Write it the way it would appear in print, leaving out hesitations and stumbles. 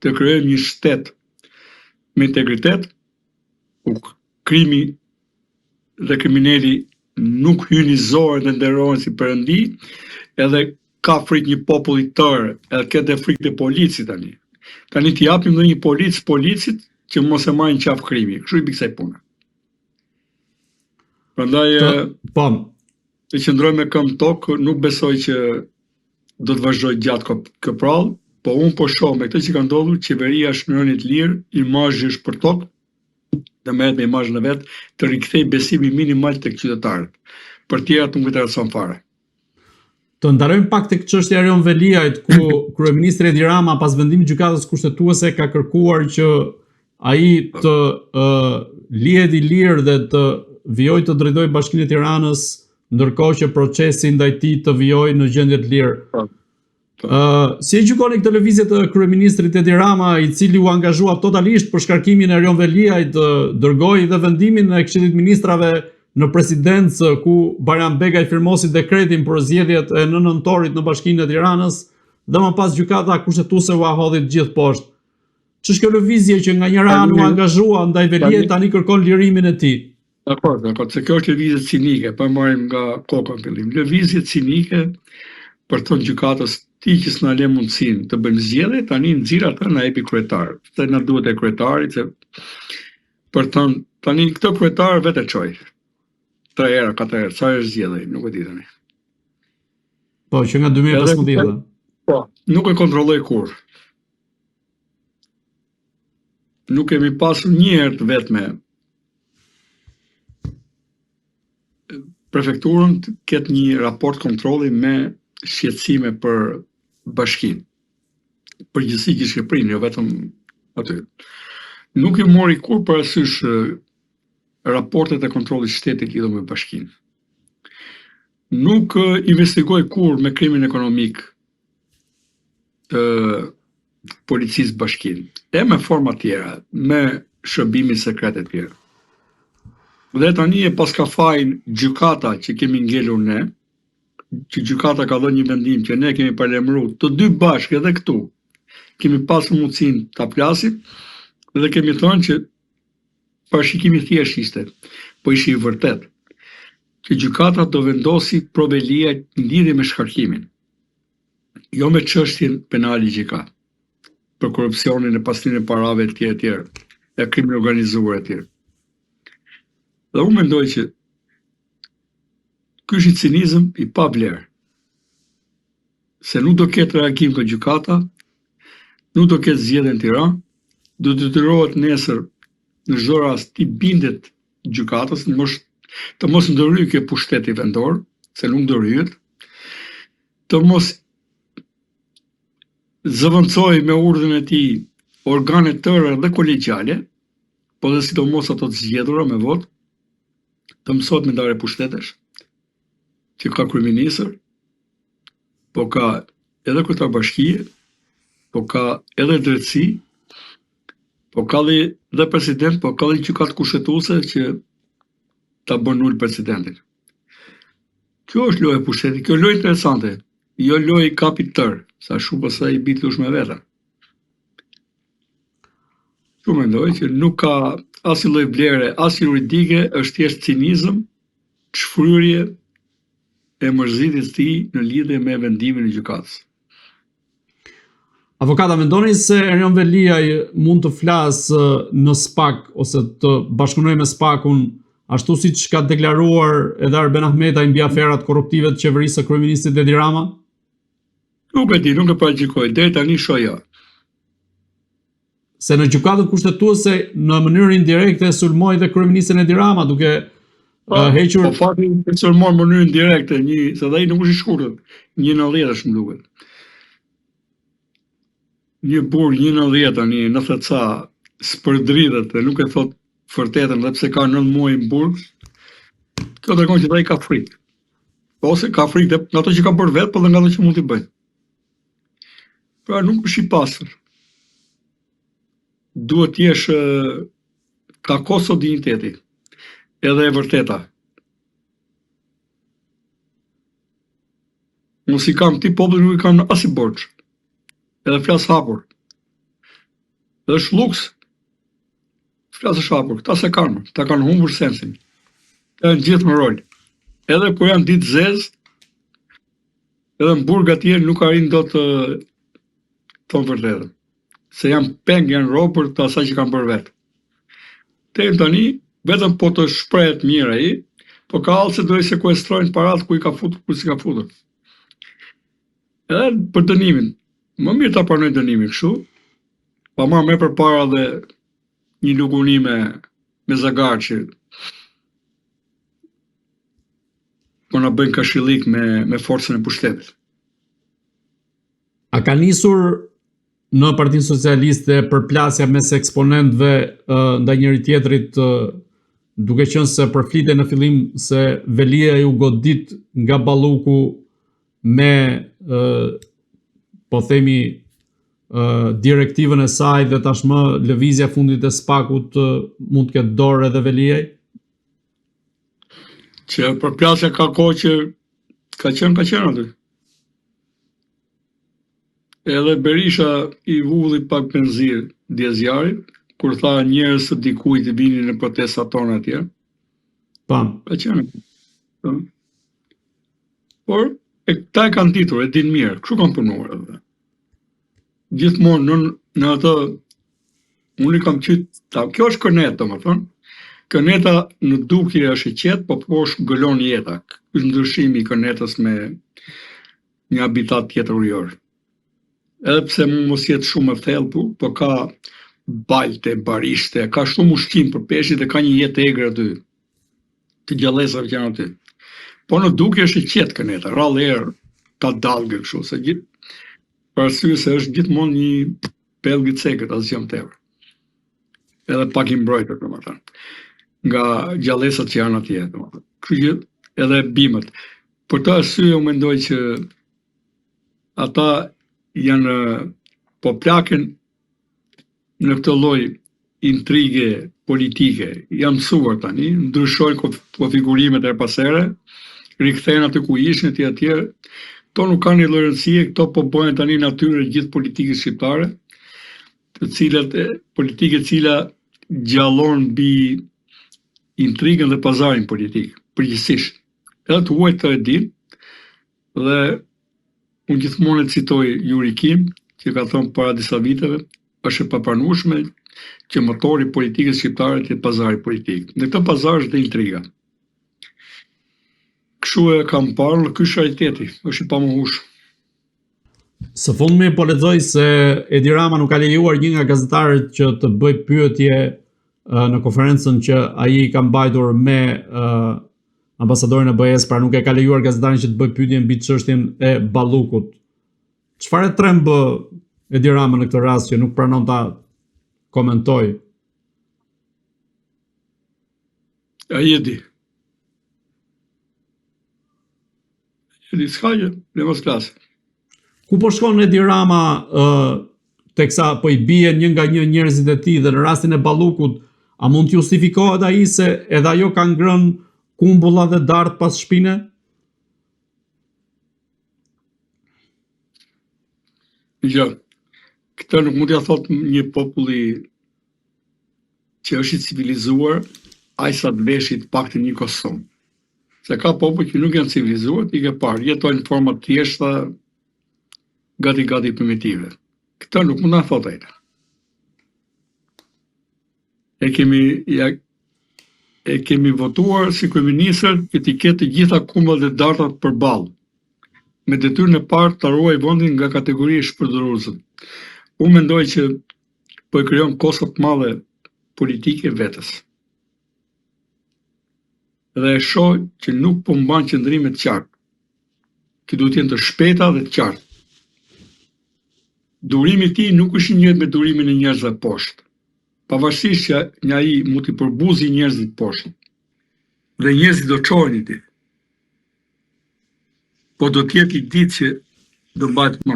të krijojmë një shtet me integritet, ku krimi dhe kriminali nuk hyn në zorë dhe nderohen si perëndi, edhe ka frikë një popull i tërë, edhe këtë frikë të policit tani. Tani t'i japim dhe një policit që mos e marrin qaf krimi. Kështu i bie kësaj pune. Prandaj të qëndroj me këmbë tokë, nuk besoj që do të vazhdoj gjatë kjo prallë, po unë po shoh me këtë që ka ndodhur, qeveria është në rënit lirë, imazhi është për tokë, dhe merret me imazhin e vet, të rikthej besimin minimal tek qytetarët. Për tjerat nuk intereson fare. Të ndarojmë pak tek çështja e Erion Veliajt, ku kryeministri Edi Rama pas vendimit të gjykatës kushtetuese ka kërkuar që ai të lihet i lirë dhe të vijojë të drejtojë Bashkinë e Tiranës, ndërkohë që procesi ndaj tij të vijojë në gjendje të lirë. Si e gjykoni këtë lëvizje të kryeministrit Edi Rama, i cili u angazhua totalisht për shkarkimin e Erion Veliajt, dërgoi dhe vendimin e Këshillit Ministrave në presidencë, ku Bajram Begaj firmosi dekretin për zgjedhjet e 9 nëntorit në Bashkinë e Tiranës, dhe më pas gjykata kushtetuese u hodhi të gjithë poshtë. Ç'është kjo lëvizje që nga njëra anë u angazhua ndaj Veliajt, tani kërkon lirimin e tij? Dakor, se kjo është lëvizje cinike, pa marrim nga koka në fillim. Lëvizje cinike për të gjykatës ti që s'na le mundësinë të bëjmë zgjedhje, tani nxirr atë na jepi kryetar. Se na duhet e kryetari, se për të tani këtë kryetar vetë çoj. 3 herë, 4 herë, sa është zgjedhje, nuk e di tani. Po, që nga 2015. Po, nuk e kontrolloj kur. Nuk kemi pasur një herë të vetme prefekturën të ketë një raport kontrolli me shqetësime për bashkinë. Përgjithësi Shqipërinë, jo vetëm aty. Nuk i mori kur parasysh raportet e kontrollit shtetit lidhur me bashkinë. Nuk investigoi kur me krimin ekonomik të policisë bashkinë, e me forma tjera, me shërbime sekrete tjera. Dhe tani e pas ka fajin gjykata që kemi ngelur ne, që gjykata ka dhënë një vendim që ne kemi parlemëruar të dy bashkë edhe këtu, kemi pasur mundësinë ta flasim dhe kemi thënë që parashikimi thjesht ishte, po ishte i vërtet, që gjykata do vendosi provelia në lidhje me shkarkimin, jo me çështjen penale që ka, për korrupsionin e pastrimin e parave e tjerë, e krimin organizuar e tjerë. Dhe unë mendoj që ky është cinizëm i pa vlerë, se nuk do ketë reagim nga gjykata, nuk do ketë zgjedhje në Tiranë, do të detyrohet nesër në çdo rast ti bindet gjykatës, të mos ndërhyjë kjo pushteti vendor, se nuk ndërhyjet, të mos zëvendësoj me urdhën e tij organe të tëra dhe kolegjiale, po dhe sidomos ato të zgjedhura me votë, të mësohet me ndarje pushtetesh, që ka kryeministër, po ka edhe kryetar bashkie, po ka edhe drejtësi, po ka dhe president, po ka dhe gjykatë kushtetuese që ta bën ul presidentin. Kjo është lojë e pushtetit, kjo lojë interesante, jo lojë kapit tërë, sa shumë pastaj i bitlush me veta. Kjo mendoj që nuk ka asnjë lloj vlere, as juridike, është thjesht cinizëm, shfryrje e mërzitjes tij në lidhje me vendimin e gjykatës. Avokata, mendoni se Erion Veliaj mund të flasë në SPAK ose të bashkëpunojë me SPAK-un, ashtu siç ka deklaruar edhe Arben Ahmetaj mbi aferat korruptive të qeverisë së kryeministit Edi Rama? Nuk e di, nuk e paraqikoj, deri tani shoh jo. Se në gjykatën kushtetuese në mënyrë indirekte sulmoi dhe kryeministin Edi Rama, duke hequr. Po fakti se sulmon në mënyrë indirekte, se ai nuk është i shkurtër, 1.90 më duket. Një burr 1.90 tani, 90 ca, spërdridhet dhe nuk e thot vërtetën, dhe pse ka 9 muaj në burg, kjo tregon që ai ka frikë. Ose ka frikë dhe nga ato që ka bërë vetë, por dhe nga ato që mund t'i bëjë. Pra nuk është i pastër. Duhet t'jesh ka kosto digniteti, edhe e vërteta. Mos i kam ti popullin, nuk i kam as i borxh. Edhe flas hapur. Dhe është luks, flasë shapur, këta se kanë, ta kanë humbur sensin. E në gjithë më rol. Edhe kur janë ditë zezë, edhe në burg atje nuk arrin do të thonë vërtetën. Se janë peng, janë ropër të asaj që kanë bërë vetë. Te tani, vetëm po të shprehet mirë ai, po ka alë se do i sekuestrojnë paratë ku i ka futur, ku si ka futur. Edhe për dënimin, më mirë ta pranoj dënimin kështu, pa marrë me përpara dhe një luguni me zagar që po na bëjnë kashillik me forcën e pushtetit. A ka nisur në Partinë Socialiste përplasja mes eksponentëve ndaj njëri tjetrit, duke qenë se përflitej në fillim se Velia ju godit nga balluku me po themi direktivën e saj dhe tashmë lëvizja fundit e SPAK-ut mund të ketë dorë edhe Veliaj? Që përplasja ka kohë që ka qenë aty. Edhe Berisha i vulli pak penzir djezjarit, kur tha njerëz të dikujt të vinin në protestat tona atje. Pam. Ka qenë. Por, këta e kanë ditur, e din mirë, kështu kanë punuar edhe. Gjithmonë në atë, unë i kam qytë, kjo është kënet, domethënë. Këneta në dukje është e qetë, po poshtë gëlon jeta. Ky është ndryshimi i kënetës me një habitat tjetër ujor. Edhe pse mos jetë shumë e thellë, po ka balte, barishte, ka shumë ushqim për peshqit dhe ka një jetë egër aty, të gjallësave që janë aty. Po në dukje është e qetë këneta, rrallë erë, ta dalgë kështu, se për arsye se është gjithmonë një pellgë i cekët, asgjë më tepër. Edhe pak i mbrojtur, domethënë, nga gjallësat që janë atje, domethënë. Kështu që edhe bimët. Për të arsye unë mendoj që ata janë po plaken në këtë lloj intrige politike, janë mësuar tani, ndryshojnë konfigurimet e pasere, rikthehen aty ku ishin etj etj. Këto nuk kanë një rëndësie, këto po bëhen tani natyrë e gjithë politikës shqiptare, të cilat politikë e cila gjallon mbi intrigën dhe pazarin politik, përgjithsisht. Edhe të huaj të e din, dhe unë gjithmonë e citoj Yuri Kim, që ka thënë para disa viteve, është e papranueshme që motori politikës shqiptare të jetë pazari politik. Në këtë pazar është dhe intriga. Kështu e kam parë, ky është realiteti, është i pamohueshëm. Së fundmi po lexoj se Edi Rama nuk ka lejuar një nga gazetarët që të bëj pyetje në konferencën që ai ka mbajtur me ambasadorin e BE-s, pra nuk e ka lejuar gazetarin që të bëj pyetje mbi çështjen e ballukut. Çfarë tremb Edi Rama në këtë rast që nuk pranon ta komentoj? Ai e di. Edi s'ka gjë, ne mos flas. Ku po shkon Edi Rama teksa po i bie një nga një njerëzit e tij dhe në rastin e ballukut, a mund të justifikohet ai se edhe ajo ka ngrënë kumbulla dhe dart pas shpine? Jo, këtë nuk mund t'ja thot një populli që është i civilizuar, aq sa të veshit paktën një kostum. Se ka popull që nuk janë civilizuar, i ke parë, jetojnë në forma të thjeshta, gati primitive. Këtë nuk mund ta thot ai. E kemi votuar si kryeministër që t'i ketë të gjitha kumbullat dhe dartat përballë, me detyrën e parë të ruaj vendin nga kategoria e shpërdoruesve. Unë mendoj që po e krijon kosto të madhe politike vetes. Dhe e shoh që nuk po mban qëndrime të qarta, që duhet të jenë të shpejta dhe të qarta. Durimi i tij nuk është i njëjtë me durimin e njerëzve poshtë. Pavarësisht që ai mund t'i përbuzi njerëzit poshtë. Dhe njerëzit do çohen i tij. Po do të jetë i ditë që do mbahet më.